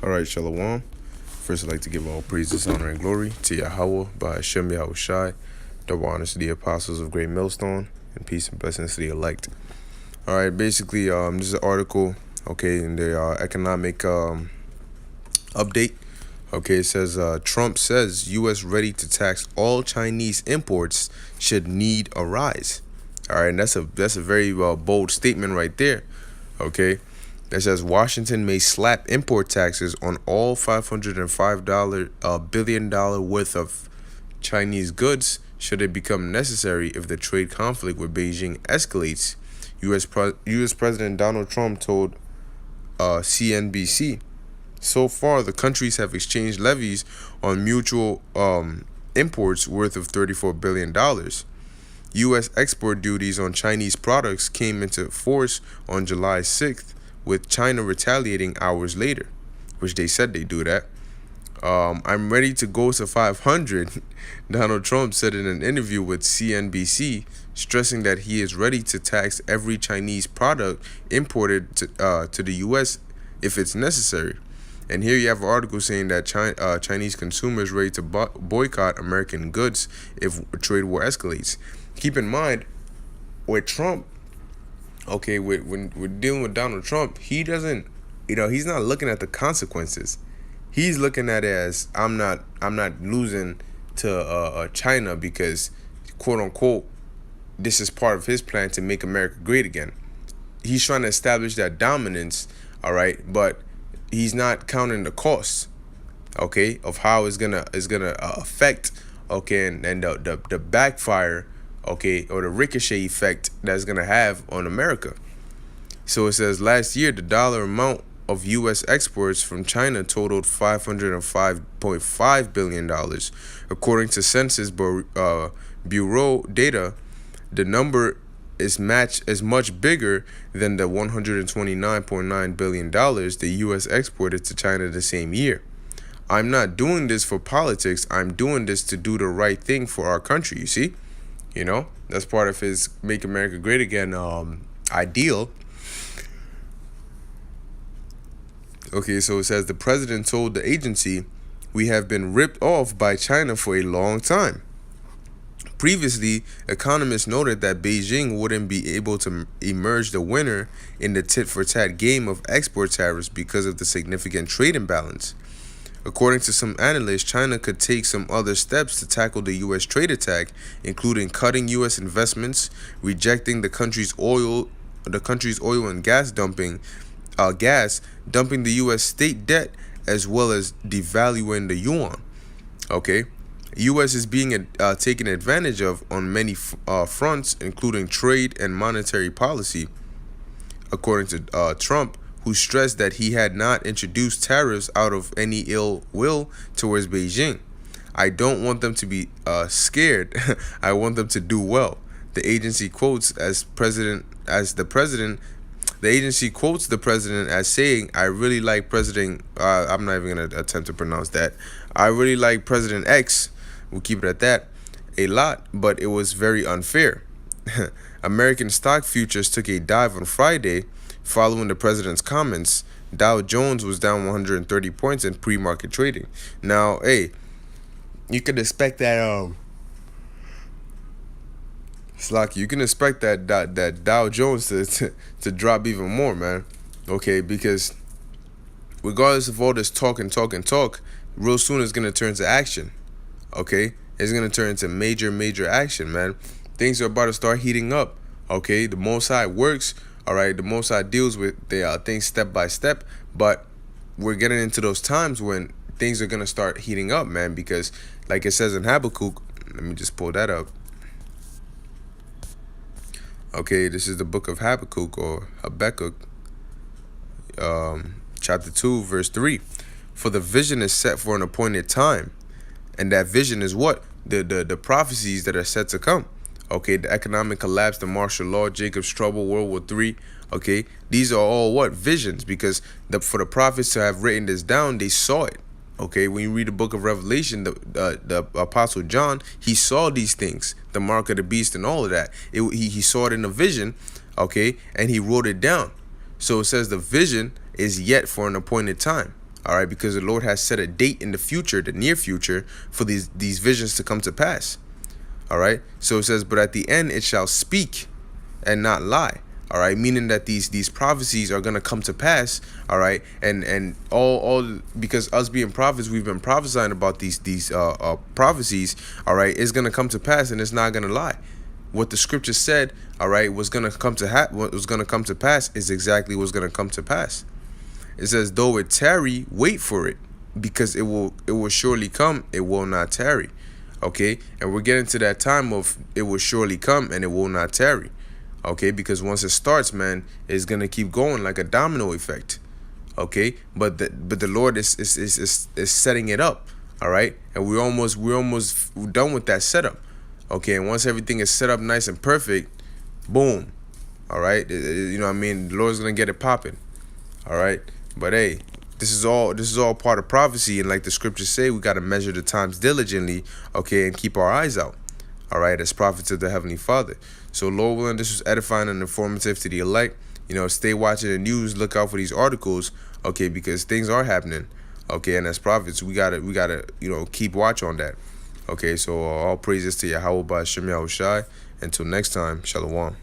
All right, Shalom. First, I'd like to give all praises, honor, and glory to Yahweh by Hashem Yahweh Shai, double honors to the apostles of Great Millstone, and peace and blessings to the elect. All right, basically, this is an article, okay, in the economic update. Okay, it says Trump says U.S. ready to tax all Chinese imports should need a rise. All right, and that's a very bold statement right there. Okay. That says Washington may slap import taxes on all $505 billion worth of Chinese goods should it become necessary if the trade conflict with Beijing escalates, U.S. President Donald Trump told CNBC. So far, the countries have exchanged levies on mutual imports worth of $34 billion. U.S. export duties on Chinese products came into force on July 6th, with China retaliating hours later, which they said they do that. I'm ready to go to 500, Donald Trump said in an interview with CNBC, stressing that he is ready to tax every Chinese product imported to the U.S. if it's necessary. And here you have an article saying that Chinese consumers ready to boycott American goods if a trade war escalates. Keep in mind, with Trump, okay, when we're dealing with Donald Trump, he doesn't, he's not looking at the consequences. He's looking at it as I'm not losing to China because, quote unquote, this is part of his plan to make America great again. He's trying to establish that dominance, all right, but he's not counting the costs, okay, of how it's gonna affect, okay, and the backfire, okay, or the ricochet effect that's gonna have on America. So it says last year the dollar amount of U.S. exports from China totaled $505.5 billion. According to Census Bureau data, the number is much bigger than the $129.9 billion the U.S. exported to China the same year. I'm not doing this for politics. I'm doing this to do the right thing for our country, you see? That's part of his Make America Great Again ideal. Okay, so it says the president told the agency, we have been ripped off by China for a long time. Previously, economists noted that Beijing wouldn't be able to emerge the winner in the tit-for-tat game of export tariffs because of the significant trade imbalance. According to some analysts, China could take some other steps to tackle the U.S. trade attack, including cutting U.S. investments, rejecting the country's oil and gas dumping the U.S. state debt, as well as devaluing the yuan. Okay, U.S. is being taken advantage of on many fronts, including trade and monetary policy, according to Trump, who stressed that he had not introduced tariffs out of any ill will towards Beijing. I don't want them to be scared. I want them to do well. The agency quotes the president as saying, I really like President, I'm not even going to attempt to pronounce that. I really like President X, we'll keep it at that, a lot, but it was very unfair. American stock futures took a dive on Friday following the president's comments. Dow Jones was down 130 points in pre-market trading. Now, hey, you can expect that you can expect that Dow Jones to drop even more, man. Okay, because regardless of all this talk, real soon it's gonna turn to action. Okay, it's gonna turn into major action, man. Things are about to start heating up. Okay, the Mossad works. All right, the Mossad deals with the things step by step, but we're getting into those times when things are gonna start heating up, man. Because, like it says in Habakkuk, let me just pull that up. Okay, this is the book of Habakkuk or Habakkuk, chapter 2, verse 3. For the vision is set for an appointed time, and that vision is what? The prophecies that are set to come. Okay, the economic collapse, the martial law, Jacob's trouble, World War III. Okay, these are all what? Visions, because for the prophets to have written this down, they saw it. Okay, when you read the book of Revelation, the Apostle John, he saw these things, the mark of the beast and all of that. He saw it in a vision, okay, and he wrote it down. So it says the vision is yet for an appointed time. All right, because the Lord has set a date in the future, the near future, for these visions to come to pass. All right, so it says, but at the end it shall speak and not lie. All right, meaning that these prophecies are gonna come to pass. All right, and all because us being prophets, we've been prophesying about these prophecies. All right, it's gonna come to pass, and it's not gonna lie. What the scripture said, all right, was gonna come to what was gonna come to pass is exactly what's gonna come to pass. It says, though it tarry, wait for it, because it will surely come, it will not tarry. Okay, and we're getting to that time of it will surely come and it will not tarry. Okay, because once it starts, man, it's gonna keep going like a domino effect. Okay, but the Lord is setting it up. All right, and we're almost done with that setup. Okay, and once everything is set up nice and perfect, boom. All right, you know what I mean, the Lord's gonna get it popping. All right, but hey, this is all part of prophecy, and like the scriptures say, we got to measure the times diligently, okay, and keep our eyes out. All right, as prophets of the Heavenly Father. So Lord willing, this was edifying and informative to the elect. You know, stay watching the news, look out for these articles, okay, because things are happening. Okay, and as prophets, we gotta keep watch on that. Okay, so all praises to Yahweh by Shem Yahushai. Until next time, Shalom.